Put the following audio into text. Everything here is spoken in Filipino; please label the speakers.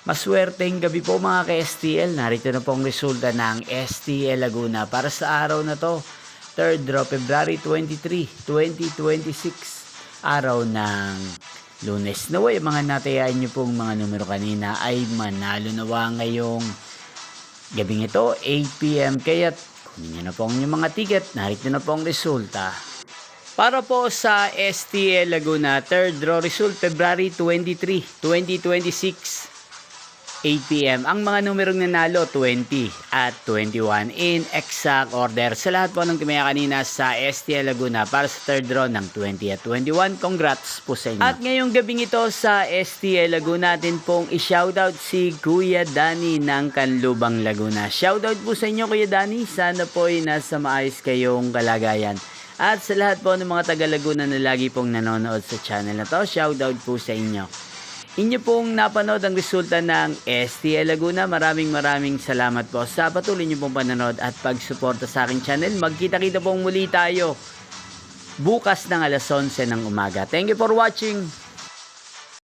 Speaker 1: Maswerteng gabi po mga ka-STL. Narito na po ang resulta ng STL Laguna para sa araw na to. 3rd draw, February 23, 2026. Araw ng Lunes. Naway, mga natayaan nyo pong mga numero kanina ay manalo nawa ngayong gabing ito, 8 p.m. Kaya't kunin nyo na po ang inyong mga ticket. Narito na po ang resulta. Para po sa STL Laguna, 3rd draw result, February 23, 2026. 8 p.m. Ang mga numerong nanalo, 20 at 21 in exact order. Sa lahat po ng tumaya kanina sa STL Laguna para sa 3rd draw ng 20 at 21, congrats po sa inyo. At ngayong gabing ito sa STL Laguna, natin pong i-shoutout si Kuya Danny ng Canlubang, Laguna. Shoutout po sa inyo, Kuya Danny. Sana po ay nasa maayos kayong kalagayan. At sa lahat po ng mga taga Laguna na lagi pong nanonood sa channel na to, shoutout po sa inyo. Inyo pong napanood ang resulta ng STL Laguna. Maraming salamat po sa patuloy nyo pong panonood at pagsuporta sa aking channel. Magkita-kita pong muli tayo bukas ng alas 11 ng umaga. Thank you for watching.